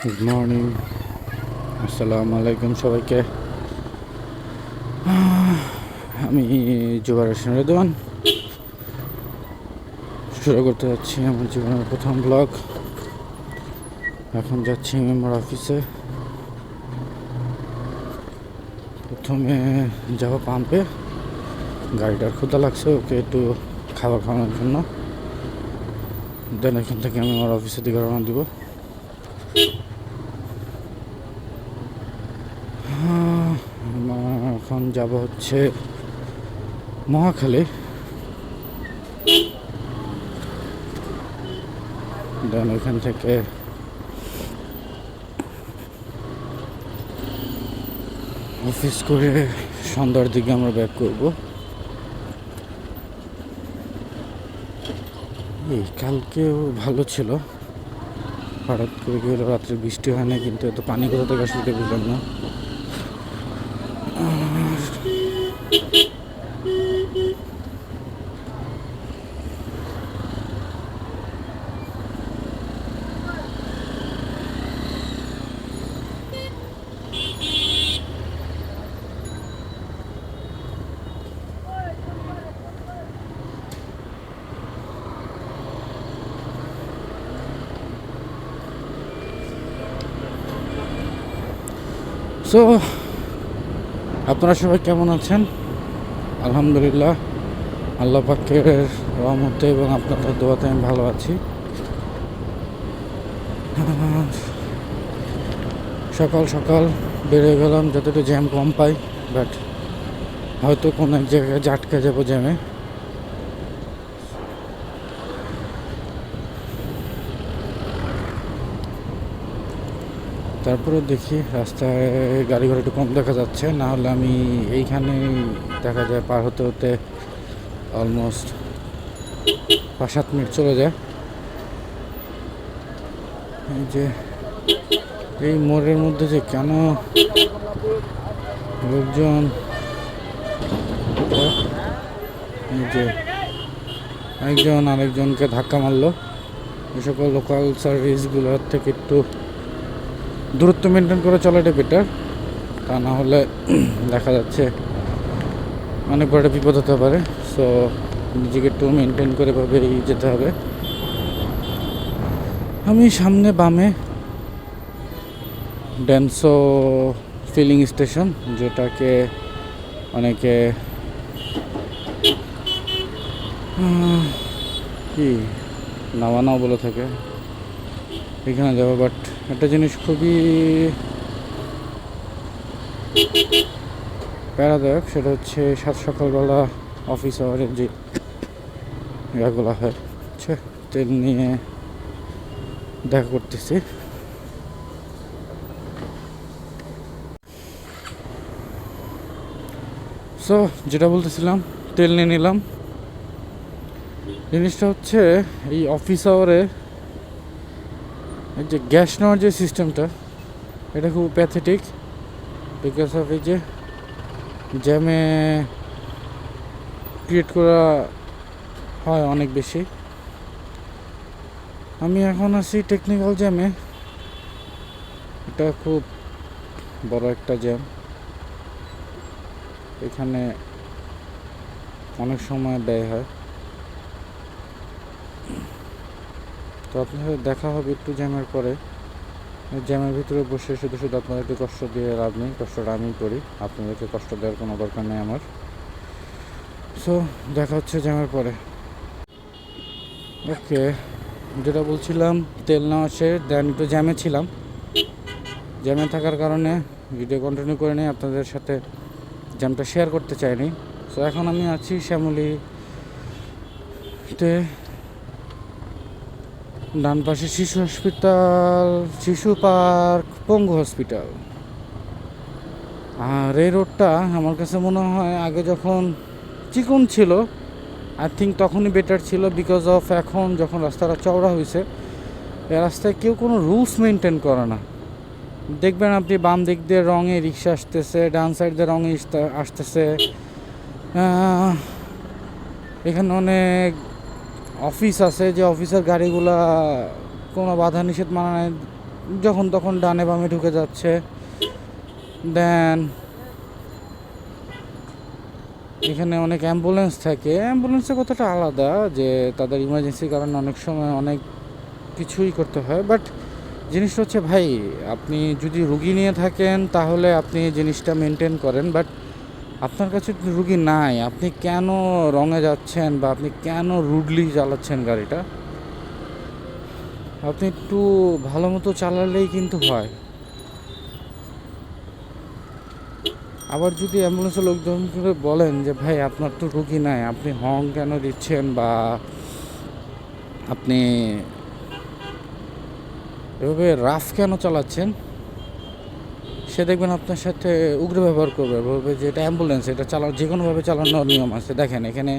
Good morning, আসসালামু আলাইকুম সবাইকে। আমি জুবাইর হোসেন রেদওয়ান শুরু করতে যাচ্ছি আমার জীবনের প্রথম ব্লগ। এখন যাচ্ছি আমার অফিসে। প্রথমে যাবো পাম্পে, গাড়িটার ক্ষুধা লাগছে, ওকে একটু খাবার খাওয়ানোর জন্য। দেন এখান থেকে আমি আমার অফিসের দিকে রওনা দিব। এখন যাব হচ্ছে মহাখালী। দেন ওইখান থেকে অফিস করে সন্ধ্যার দিকে আমরা ব্যাক করব। এই কালকেও ভালো ছিল, হঠাৎ করে গেল রাত্রে বৃষ্টি হয় না, কিন্তু এত পানি কোথা থেকে আসলে বুঝলাম না। সো আপনারা সবাই কেমন আছেন? আলহামদুলিল্লাহ, আল্লাহ পাকের রহমতে এবং আপনাদের দোয়াতে আমি ভালো আছি। সকাল সকাল বেরিয়ে গেলাম যাতে একটু জ্যাম কম পাই, বাট হয়তো কোনো এক জায়গায় আটকে যাবো জ্যামে। তারপরে দেখি রাস্তায় গাড়ি ঘোড়া একটু কম দেখা যাচ্ছে, না হলে আমি এইখানেই দেখা যায় পার হতে হতে অলমোস্ট 5-7 মিনিট চলে যায়। এই যে এই মোড়ের মধ্যে যে কেন লোকজন, এই যে একজন আরেকজনকে ধাক্কা মারলো। এই সকল লোকাল সার্ভিসগুলোর থেকে একটু দূরত্ব মেনটেন করে চলাটা বেটার, তা না হলে দেখা যাচ্ছে অনেক বড় বিপদ হতে পারে। সো নিজেকে একটু মেনটেন করে ভাবেই যেতে হবে। আমি সামনে বামে ড্যান্সো ফিলিং স্টেশন, যেটাকে অনেকে কি নাওয়ানাও বলে থাকে, এখানে যাবো। বাট একটা জিনিস খুবই প্যারাদায়ক, সেটা হচ্ছে সকালবেলা অফিস আওয়ারের যে ইয়াগুলো হয়, তেল নিয়ে দেখা করতেছি। সো যেটা বলতেছিলাম, তেল নিয়ে নিলাম। জিনিসটা হচ্ছে এই অফিস আওয়ারে এই যে গ্যাস নেওয়ার যে সিস্টেমটা, এটা খুব প্যাথেটিক, বিকজ অফ এই যে জ্যামে ক্রিয়েট করা হয় অনেক বেশি। আমি এখন আছি টেকনিক্যাল জ্যামে, এটা খুব বড় একটা জ্যাম, এখানে অনেক সময় ব্যয় হয়। তো আপনাদের দেখা হবে একটু জ্যামের পরে। জ্যামের ভিতরে বসে শুধু শুধু আপনাদেরকে কষ্ট দিয়ে লাভ নেই, কষ্টটা আমি করি, আপনাদেরকে কষ্ট দেওয়ার কোনো দরকার নেই আমার। সো দেখা হচ্ছে জ্যামের পরে। ওকে, যেটা বলছিলাম, তেল নেওয়া শেষ, দেন একটু জ্যামে ছিলাম। জ্যামে থাকার কারণে ভিডিও কন্টিনিউ করে নিই, আপনাদের সাথে জ্যামটা শেয়ার করতে চাইনি। সো এখন আমি আছি শ্যামলীতে, ডান পাশে শিশু হসপিটাল, শিশু পার্ক, পঙ্গু হসপিটাল। আর এই রোডটা আমার কাছে মনে হয় আগে যখন চিকন ছিল, আই থিঙ্ক তখনই বেটার ছিল, বিকজ অফ এখন যখন রাস্তাটা চওড়া হয়েছে, এই রাস্তায় কেউ কোনো রুলস মেনটেন করে না। দেখবেন আপনি বাম দিক দিয়ে রঙে রিক্সা আসতেছে, ডান সাইড দিয়ে রঙে আসতেছে। এখানে অনেক অফিস আছে, যে অফিসের গাড়িগুলা কোনো বাধা নিষেধ মানা যখন তখন ডানে বামে ঢুকে যাচ্ছে। দেন এখানে অনেক অ্যাম্বুলেন্স থাকে, অ্যাম্বুলেন্সের কথাটা আলাদা, যে তাদের ইমার্জেন্সির কারণে অনেক সময় অনেক কিছুই করতে হয়। বাট জিনিসটা হচ্ছে ভাই, আপনি যদি রুগী নিয়ে থাকেন তাহলে আপনি জিনিসটা মেনটেন করেন। বাট আপনার কাছে রুগী নাই, আপনি কেন রঙে যাচ্ছেন বা আপনি কেন রুডলি চালাচ্ছেন গাড়িটা? আপনি একটু ভালো মতো চালালেই কিন্তু হয়। আবার যদি অ্যাম্বুলেন্সের লোকজন করে বলেন যে ভাই আপনার তো রুগী নাই, আপনি হর্ন কেন দিচ্ছেন বা আপনি এভাবে রাফ কেন চালাচ্ছেন, সে দেখবেন আপনার সাথে উগ্র ব্যবহার করবে, বলবে যে এটা অ্যাম্বুলেন্স, এটা যে কোনোভাবে চালানোর নিয়ম আছে। দেখেন এখানে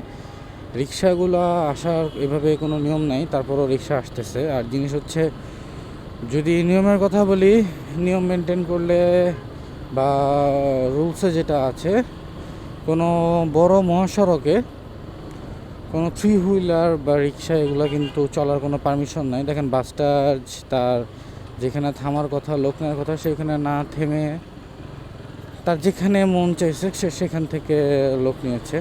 রিক্সাগুলো আসার এভাবে কোনো নিয়ম নাই, তারপরও রিক্সা আসতেছে। আর জিনিস হচ্ছে, যদি নিয়মের কথা বলি, নিয়ম মেনটেন করলে বা রুলসে যেটা আছে, কোনো বড় মহাসড়কে কোনো থ্রি হুইলার বা রিক্সা এগুলো কিন্তু চলার কোনো পারমিশন নাই। দেখেন বাসটা তার যেখানে থামার কথা, লোক নেওয়ার কথা, সেখানে না থেমে তার যেখানে মন চাইছে সে সেখান থেকে লোক নিয়েছে।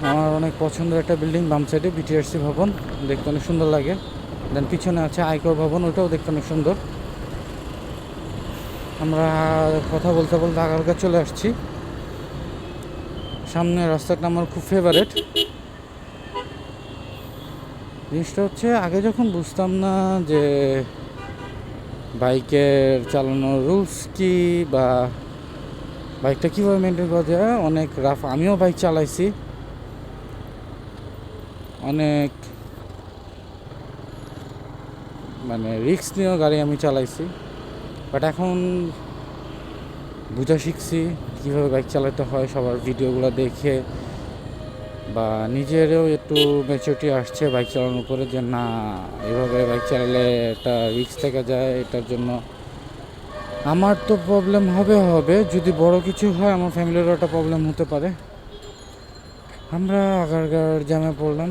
আমার অনেক পছন্দের একটা বিল্ডিং, বাম সাইডে বিটিআরসি ভবন, দেখতে অনেক সুন্দর লাগে। দেন পিছনে আছে আয়কর ভবন, ওইটাও দেখতে অনেক সুন্দর। আমরা কথা বলতে বলতে আগারগা চলে আসছি। সামনে রাস্তাটা আমার খুব ফেভারেট। জিনিসটা হচ্ছে, আগে যখন বুঝতাম না যে বাইকের চালানোর রুলস কি বা বাইকটা কীভাবে মেনটেন করা যায়, অনেক রাফ আমিও বাইক চালাইছি, অনেক মানে রিস্ক নিয়েও গাড়ি আমি চালাইছি। বাট এখন বুঝা শিখছি কীভাবে বাইক চালাতে হয়, সবার ভিডিওগুলো দেখে, বা নিজেরও একটু ম্যাচুরিটি আসছে বাইক চালানোর উপরে, যে না এভাবে বাইক চালালে একটা রিস্ক থেকে যায়। এটার জন্য আমার তো প্রবলেম হবে, যদি বড় কিছু হয় আমার ফ্যামিলিরও একটা প্রবলেম হতে পারে। আমরা আগারগার জ্যামে পড়লাম।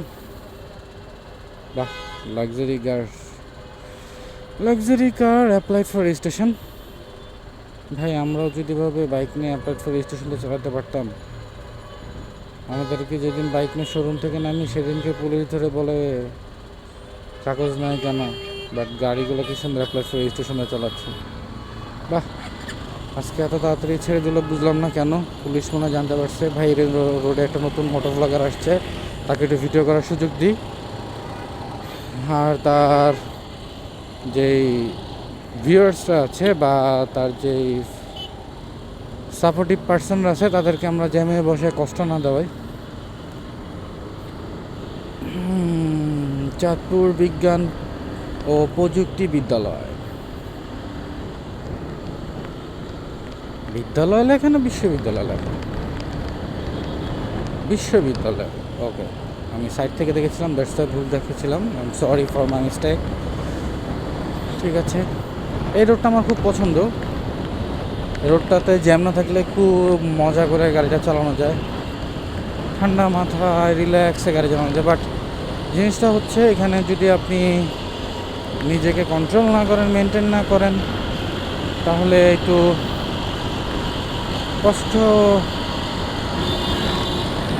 বাহ, luxury car applied for registration. ভাই আমরাও যদি ভাবে বাইক নিয়ে অ্যাপ্লাইড ফর রেজিস্ট্রেশনটা চালাতে পারতাম। আমাদেরকে যেদিন বাইক নিয়ে শোরুম থেকে নামি সেদিনকে পুলিশ ধরে বলে কাগজ নাই কেন, বাট গাড়িগুলো কি সুন্দর অ্যাপ্লাইড ফর রেজিস্ট্রেশনে চালাচ্ছে। বাহ, আজকে এত তাড়াতাড়ি ছেড়ে দিল বুঝলাম না কেন। পুলিশ মনে জানতে পারছে ভাই রোডে একটা নতুন মোটর ব্লগার আসছে, তাকে একটু ভিডিও করার সুযোগ দিই। আর তার যেই ভিউয়ার্সরা আছে বা তার যেই সাপোর্টিভ পার্সনরা আছে তাদেরকে আমরা জ্যামে বসে কষ্ট না দেওয়াই। চাঁদপুর বিজ্ঞান ও প্রযুক্তি বিদ্যালয়, বিদ্যালয় লেখা না বিশ্ববিদ্যালয় লেখা? বিশ্ববিদ্যালয়, ওকে। আমি সাইড থেকে দেখেছিলাম, দ্যাটস দ্য ভুল দেখেছিলাম, I am sorry for my mistake. ঠিক আছে, এই রোডটা আমার খুব পছন্দ। এই রোডটাতে জ্যাম না থাকলে খুব মজা করে গাড়িটা চালানো যায়, ঠান্ডা মাথায় রিল্যাক্সে গাড়ি চালানো যায়। বাট জিনিসটা হচ্ছে, এখানে যদি আপনি নিজেকে কন্ট্রোল না করেন, মেনটেন না করেন, তাহলে একটু কষ্ট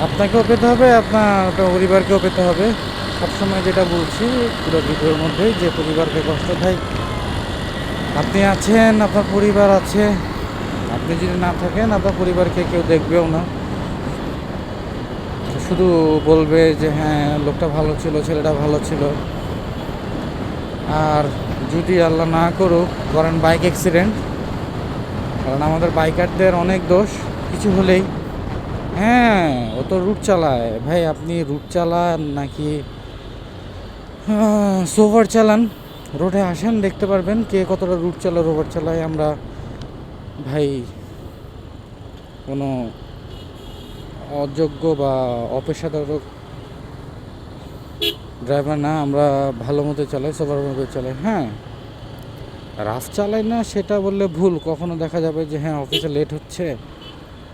আপনাকেও পেতে হবে, আপনার পরিবারকেও পেতে হবে। সবসময় যেটা বলছি পুরো ভিডিওর মধ্যেই, যে পরিবারকে কষ্ট দেয়। আপনি আছেন, আপনার পরিবার আছে, আপনি যদি না থাকেন আপনার পরিবারকে কেউ দেখবেও না, শুধু বলবে যে হ্যাঁ লোকটা ভালো ছিল, ছেলেটা ভালো ছিল। আর যদি আল্লাহ না করুক করেন বাইক অ্যাক্সিডেন্ট, কারণ আমাদের বাইকারদের অনেক দোষ কিছু হলেই। হ্যাঁ, ও তো রুট চালায় ভাই, আপনি রুট চালান নাকি সোভার চালান, রোডে আসেন দেখতে পারবেন কে কতটা রুট চালায়, ওভার চালায়। আমরা ভাই কোনো অযোগ্য বা অপেশাদার ড্রাইভার না, আমরা ভালো মতো চালাই, সোভার মতো চালাই। হ্যাঁ, রাফ চালাই না সেটা বললে ভুল। কখনো দেখা যাবে যে হ্যাঁ অফিসে লেট হচ্ছে,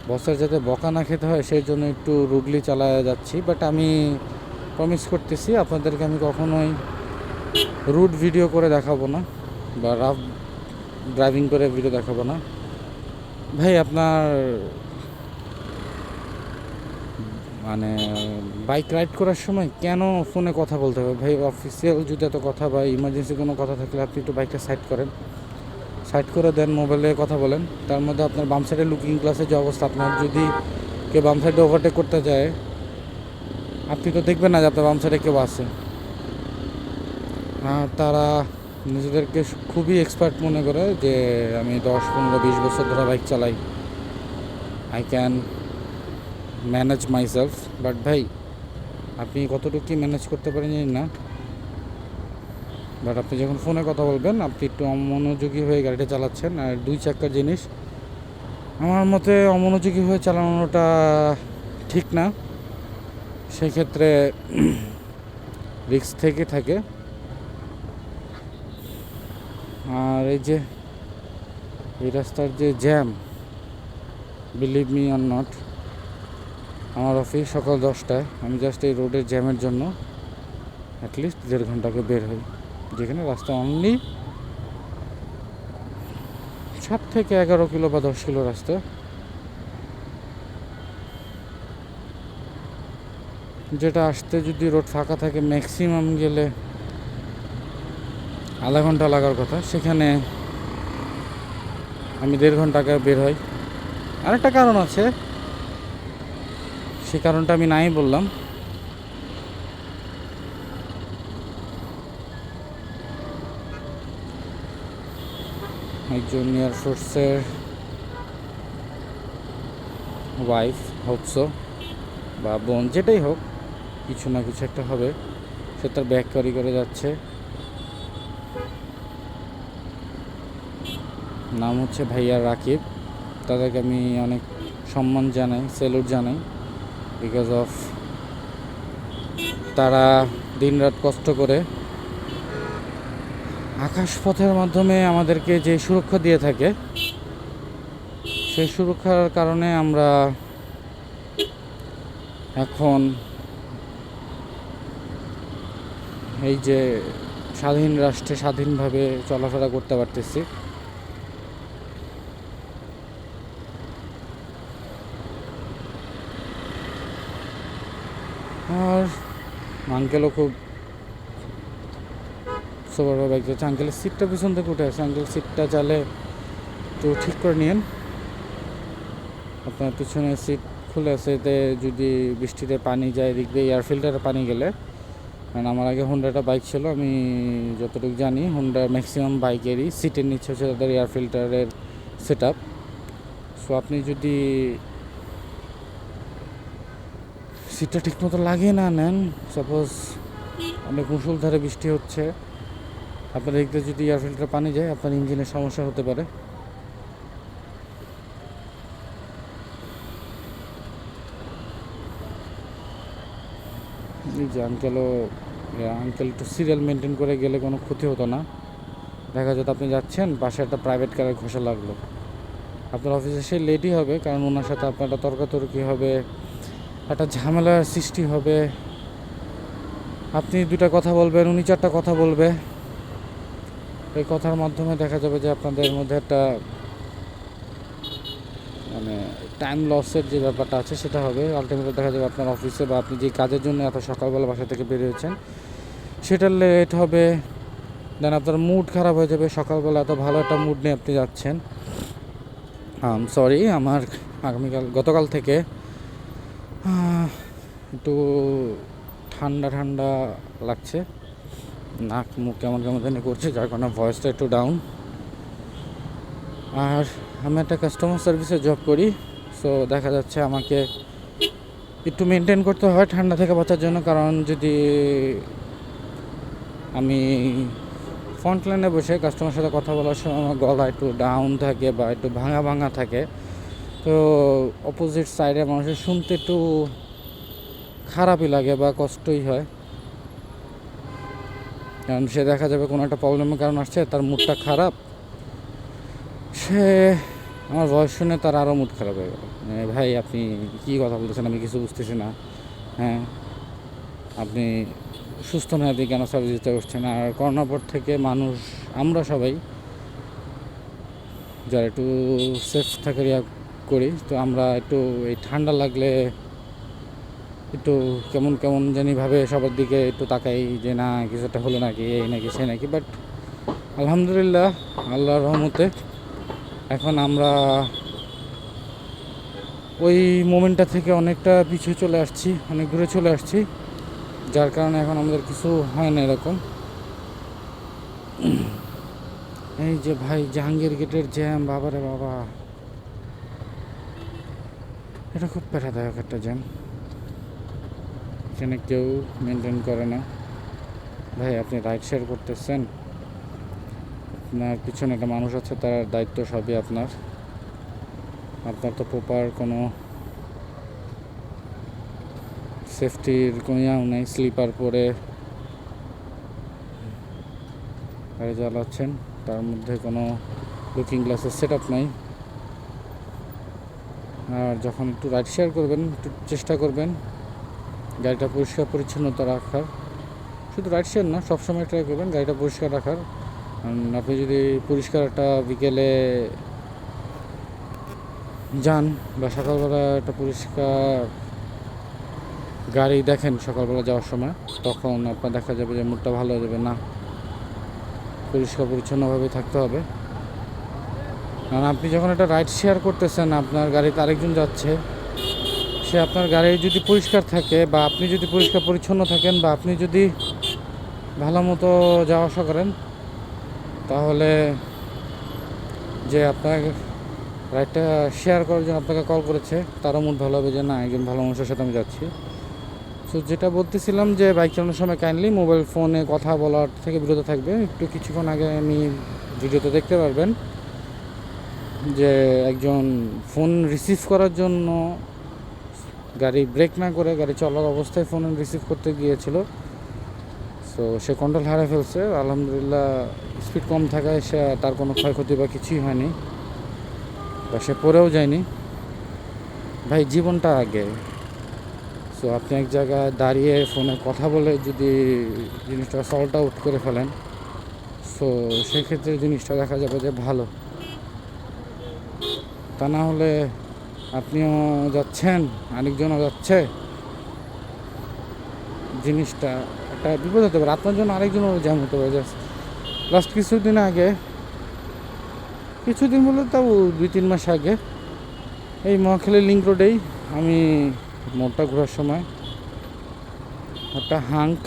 বসের যাতে বকা না খেতে হয় সেই জন্য একটু রুডলি চালায় যাচ্ছি। বাট আমি প্রমিস করতেছি আপনাদেরকে, আমি কখনোই রুট ভিডিও করে দেখাবো না বা রাফ ড্রাইভিং করে ভিডিও দেখাবো না ভাই। আপনার মানে বাইক রাইড করার সময় কেন ফোনে কথা বলতে হবে ভাই? অফিসিয়াল যদি এত কথা বা ইমার্জেন্সি কোনো কথা থাকলে আপনি একটু বাইকটা সাইড করেন, সাইড করে দেন, মোবাইলে কথা বলেন। তার মধ্যে আপনার বাম সাইডে লুকিং গ্লাসের যে অবস্থা, আপনার যদি কেউ বাম সাইডে ওভারটেক করতে যায় আপনি তো দেখবেন না যে আপনার বাম সাইডে কেউ আছে। আর তারা নিজেদেরকে খুবই এক্সপার্ট মনে করে যে আমি 10, 15, 20 বছর ধরে বাইক চালাই, I can manage myself. But ভাই আপনি কতটুকু কি ম্যানেজ করতে পারেন জানি না, বাট আপনি যখন ফোনে কথা বলবেন আপনি একটু অমনোযোগী হয়ে গাড়িটা চালাচ্ছেন। আর 2 চাকার জিনিস আমার মতে অমনোযোগী হয়ে চালানোটা ঠিক না, সেক্ষেত্রে রিস্ক থেকে থাকে। আর এই যে এই রাস্তার যে jam, believe me or not, আমার অফিস সকাল 10টায়, আমি জাস্ট এই রোডের জ্যামের জন্য অ্যাটলিস্ট 1.5 ঘন্টাকে বের হই, যেখানে রাস্তা অনলি 7 থেকে 11 কিলো বা 10 কিলো রাস্তা। যেটা আসতে যদি রোড ফাঁকা থাকে ম্যাক্সিমাম গেলে আধা ঘন্টা লাগার কথা, সেখানে আমি 1.5 ঘন্টাকে বের হই। আরেকটা কারণ আছে, সে কারণটা আমি নাই বললাম। একজন এয়ারফোর্সের ওয়াইফ হোকসো বা বোন, যেটাই হোক, কিছু না কিছু একটা হবে, সে তার ব্যাগ ক্যারি করে যাচ্ছে। নাম হচ্ছে ভাইয়া রাকিব। তাদেরকে আমি অনেক সম্মান জানাই, স্যালুট জানাই, বিকজ অফ তারা দিনরাত কষ্ট করে আকাশপথের মাধ্যমে আমাদেরকে যে সুরক্ষা দিয়ে থাকে, সেই সুরক্ষার কারণে আমরা এখন এই যে স্বাধীন রাষ্ট্রে স্বাধীনভাবে চলাফেরা করতে পারতেছি। আর আঙ্কেলও খুব সোভারভাবে বাইক যাচ্ছে। আঙ্কেলের সিটটা পিছন থেকে উঠে আছে, আঙ্কেল সিটটা চালে একটু ঠিক করে নিন। আপনার পিছনে সিট খুলে আছে, এতে যদি বৃষ্টিতে পানি যায়, দিক দিয়ে এয়ার ফিল্টারে পানি গেলে, কারণ আমার আগে হোন্ডাটা বাইক ছিল, আমি যতটুকু জানি হোন্ডার ম্যাক্সিমাম বাইকেরই সিটের নিচে হচ্ছে তাদের এয়ার ফিল্টারের সেট আপ। সো আপনি যদি সিটটা ঠিকমতো লাগিয়ে না নেন, সাপোজ অনেক মুষলধারে বৃষ্টি হচ্ছে, আপনার দিক দিয়ে যদি এয়ার ফিল্টারে পানি যায়, আপনার ইঞ্জিনের সমস্যা হতে পারে। এই যে আঙ্কেল একটু সিরিয়াল মেনটেন করে গেলে কোনো ক্ষতি হতো না। দেখা যেত আপনি যাচ্ছেন, পাশে একটা প্রাইভেট কারের ঘষা লাগলো, আপনার অফিসে সেই লেটই হবে, কারণ ওনার সাথে আপনার একটা তর্কাতর্কি হবে, একটা ঝামেলার সৃষ্টি হবে। আপনি 2টা কথা বলবেন, উনি 4টা কথা বলবে। এই কথার মাধ্যমে দেখা যাবে যে আপনাদের মধ্যে একটা মানে টাইম লসের যে ব্যাপারটা আছে সেটা হবে। আলটিমেটলি দেখা যাবে আপনার অফিসে বা আপনি যে কাজের জন্য এত সকালবেলা বাসা থেকে বেরিয়েছেন সেটা লেট হবে, দেন আপনার মুড খারাপ হয়ে যাবে। সকালবেলা এত ভালো একটা মুড নিয়ে আপনি যাচ্ছেন। সরি, আমার গতকাল থেকে একটু ঠান্ডা ঠান্ডা লাগছে, নাক মুখ কেমন কেমন জানি করছে, যার কারণে ভয়েসটা একটু ডাউন। আর আমি একটা কাস্টমার সার্ভিসে জব করি, সো দেখা যাচ্ছে আমাকে একটু মেনটেন করতে হয় ঠান্ডা থেকে বাঁচার জন্য। কারণ যদি আমি ফ্রন্ট লাইনে বসে কাস্টমার সাথে কথা বলার সময় আমার গলা একটু ডাউন থাকে বা একটু ভাঙা ভাঙা থাকে, তো অপোজিট সাইডে মানুষের শুনতে একটু খারাপই লাগে বা কষ্টই হয়। কারণ সে দেখা যাবে কোনো একটা প্রবলেমের কারণ আসছে, তার মুডটা খারাপ, সে আমার ভয়েস শুনে তার আরও মুড খারাপ হয়ে গেল। ভাই আপনি কী কথা বলতেছেন, আমি কিছু বুঝতেছি না। হ্যাঁ, আপনি সুস্থ মেয়াদি কেন সার্ভিস দিতে পারছেন। আর করোনার পর থেকে মানুষ, আমরা সবাই যারা একটু সেফ থাকে করি, তো আমরা একটু এই ঠান্ডা লাগলে একটু কেমন কেমন জানিভাবে সবার দিকে একটু তাকাই যে না কিছুটা হলো নাকি, এই নাকি সে নাকি। বাট আলহামদুলিল্লাহ আল্লাহর রহমতে এখন আমরা ওই মোমেন্টটা থেকে অনেকটা পিছিয়ে চলে আসছি, অনেক দূরে চলে আসছি, যার কারণে এখন আমাদের কিছু হয় না এরকম। এই যে ভাই জাহাঙ্গীর গেটের জ্যাম, বাবারে বাবা, এটা খুব প্যারাদায়ক একটা জ্যাম, এখানে কেউ মেনটেন করে না। ভাই আপনি রাইড শেয়ার করতেছেন, আপনার পিছনে একটা মানুষ আছে, তার দায়িত্ব সবই আপনার। আপনার তো প্রপার কোনো সেফটির কোনো ইয়াও নেই, স্লিপার পরে গাড়ি চালাচ্ছেন, তার মধ্যে কোনো লুকিং গ্লাসের সেট আপ নাই। আর যখন একটু রাইড শেয়ার করবেন একটু চেষ্টা করবেন গাড়িটা পরিষ্কার পরিচ্ছন্নতা রাখার। শুধু রাইড শেয়ার না, সবসময় ট্রাই করবেন গাড়িটা পরিষ্কার রাখার। আপনি যদি পরিষ্কার একটা বিকেলে যান বা সকালবেলা একটা পরিষ্কার গাড়ি দেখেন সকালবেলা যাওয়ার সময়, তখন আপনার দেখা যাবে যে মুডটা ভালো হয়ে যাবে। না, পরিষ্কার পরিচ্ছন্নভাবে থাকতে হবে। কারণ আপনি যখন একটা রাইড শেয়ার করতেছেন, আপনার গাড়িতে আরেকজন যাচ্ছে, সে আপনার গাড়ি যদি পরিষ্কার থাকে বা আপনি যদি পরিষ্কার পরিচ্ছন্ন থাকেন বা আপনি যদি ভালো মতো যাওয়া আসা করেন, তাহলে যে আপনার রাইডটা শেয়ার করার জন্য আপনাকে কল করেছে তারও মুড ভালো হবে যে না একজন ভালো মানুষের সাথে আমি যাচ্ছি। সো যেটা বলতেছিলাম যে বাইক চালানোর সময় কাইন্ডলি মোবাইল ফোনে কথা বলার থেকে বিরত থাকবে। একটু কিছুক্ষণ আগে আমি ভিডিওতে দেখতে পারবেন যে একজন ফোন রিসিভ করার জন্য গাড়ি ব্রেক না করে গাড়ি চলার অবস্থায় ফোন রিসিভ করতে গিয়েছিল। সো সে কন্ট্রোল হারিয়ে ফেলছে। আলহামদুলিল্লাহ স্পিড কম থাকায় সে তার কোনো ক্ষয়ক্ষতি বা কিছুই হয়নি, বা সে পড়েও যায়নি। ভাই জীবনটা আগে। সো আপনি এক জায়গায় দাঁড়িয়ে ফোনে কথা বলে যদি জিনিসটা সল্ট আউট করে ফেলেন, সো সেক্ষেত্রে জিনিসটা দেখা যাবে যে ভালো। তা না হলে আপনিও যাচ্ছেন, আরেকজনও যাচ্ছে, জিনিসটা একটা বিপদ হতে পারে, আপনার জন্য আরেকজনও জ্যাম হতে পারে। জাস্ট লাস্ট কিছুদিন আগে, কিছুদিন বলে তাও 2-3 মাস আগে, এই মহাখালী লিঙ্ক রোডেই আমি মোড়টা ঘোরার সময় একটা হাঙ্ক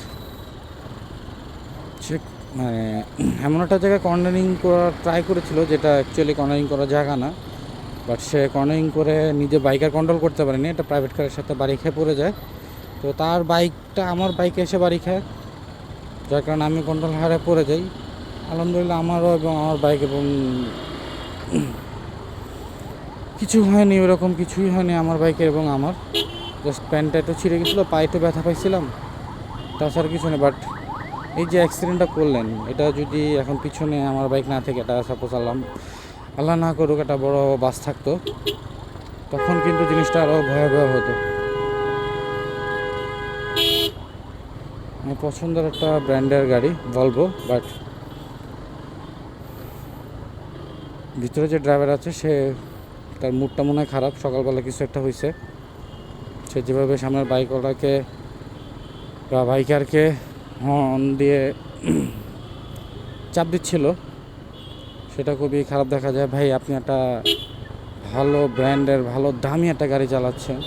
সে মানে এমন একটা জায়গায় কর্নারিং করার ট্রাই করেছিল যেটা অ্যাকচুয়ালি কর্নারিং করার জায়গা না, বাট সে কর্নারিং করে নিজে বাইকার কন্ট্রোল করতে পারেনি, একটা প্রাইভেট কারের সাথে বাড়ি খেয়ে পড়ে যায়। তো তার বাইকটা আমার বাইকে এসে বাড়ি খায়, যার কারণে আমি কন্ট্রোল হারিয়ে পড়ে যাই। আলহামদুলিল্লাহ আমারও এবং আমার বাইক এবং কিছু হয়নি, ওরকম কিছুই হয়নি আমার বাইকের এবং আমার। জাস্ট প্যান্টটা একটু ছিঁড়ে গেছিলো, পায়ে একটু ব্যথা পাইছিলাম, তাছাড়া কিছু নেই। বাট এই যে অ্যাক্সিডেন্টটা করলেন, এটা যদি এখন পিছনে আমার বাইক না থেকে এটা সাপোজ আল্লাহ না করুক একটা বড় বাস থাকতো, তখন কিন্তু জিনিসটা আরও ভয়াবহ হতো। আমার পছন্দের একটা ব্র্যান্ডের গাড়ি ভলভো, বাট ভিতরে যে ড্রাইভার আছে সে তার মুডটা মনে হয় খারাপ, সকালবেলা কিছু একটা হয়েছে। সে যেভাবে সামনের বাইকওয়ালাকে বা বাইকারকে হর্ন দিয়ে চাপ দিচ্ছিল, সেটা খুবই খারাপ দেখা যায়। ভাই আপনি একটা ভালো ব্র্যান্ডের ভালো দামি একটা গাড়ি চালাচ্ছেন,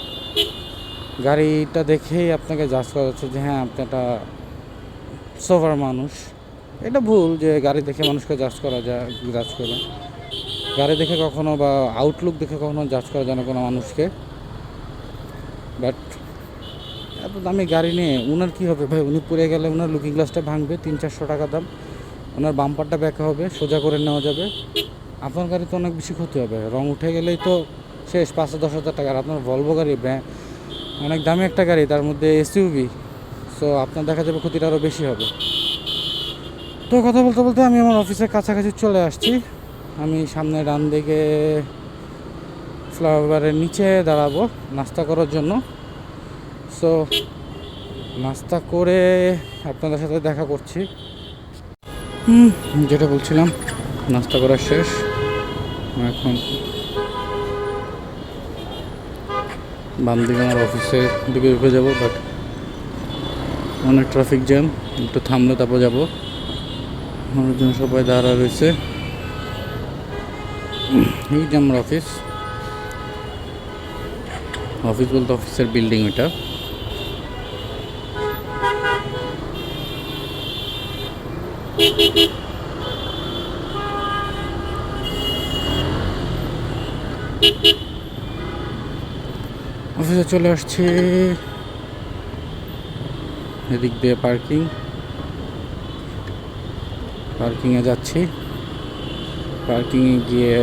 গাড়িটা দেখেই আপনাকে জাজ করা যাচ্ছে যে হ্যাঁ আপনি একটা সোভার মানুষ। এটা ভুল যে গাড়ি দেখে মানুষকে জাজ করে। গাড়ি দেখে কখনো বা আউটলুক দেখে কখনো জাজ করা যায় না কোনো মানুষকে। বাট এত দামি গাড়ি নিয়ে ওনার কী হবে ভাই? উনি পড়ে গেলে ওনার লুকিং গ্লাসটা ভাঙবে, 300-400 টাকা দাম, ওনার বাম্পারটা ব্যাকা হবে, সোজা করে নেওয়া যাবে। আপনার গাড়ি তো অনেক বেশি ক্ষতি হবে, রং উঠে গেলেই তো শেষ, 5-10 হাজার টাকার। আপনার ভলভো গাড়ি অনেক দামি একটা গাড়ি, তার মধ্যে এসইউভি, সো আপনার দেখা যাবে ক্ষতিটা আরও বেশি হবে। তো কথা বলতে বলতে আমি আমার অফিসের কাছাকাছি চলে আসছি। আমি সামনে ডান দিকে ফ্লাইওভারের নিচে দাঁড়াবো নাস্তা করার জন্য। সো নাস্তা করে আপনাদের সাথে দেখা করছি। যেটা বলছিলাম, নাস্তা করা শেষ, এখন বাম দিকে আমার অফিসের দিকে ঢুকে যাবো, বাট অনেক ট্রাফিক জ্যাম, একটু থামলে তারপর যাবো। মানুষজন সবাই দাঁড়া রয়েছে। এই যে আমার অফিস বলতে অফিসের বিল্ডিং ওইটা। অফিসে চলে আসছে, এদিক দিয়ে পার্কিংয়ে যাচ্ছি। পার্কিংয়ে গিয়ে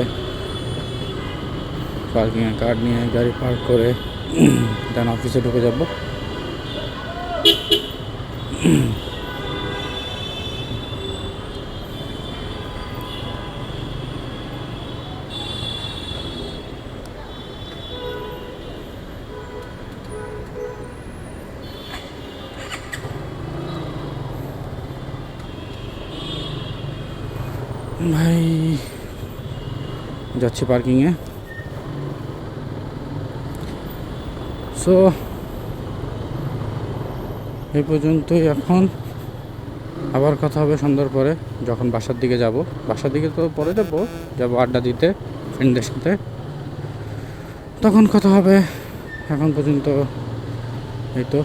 পার্কিংয়ে কার্ড নিয়ে গাড়ি পার্ক করে দেন অফিসে ঢুকে যাব। ভাই যাচ্ছি পার্কিংয়ে। সো এই পর্যন্তই। এখন আবার কথা হবে সন্ধ্যার পরে, যখন বাসার দিকে যাব। বাসার দিকে তো পরে যাবো আড্ডা দিতে ফ্রেন্ডদের সাথে, তখন কথা হবে। এখন পর্যন্ত এই তো।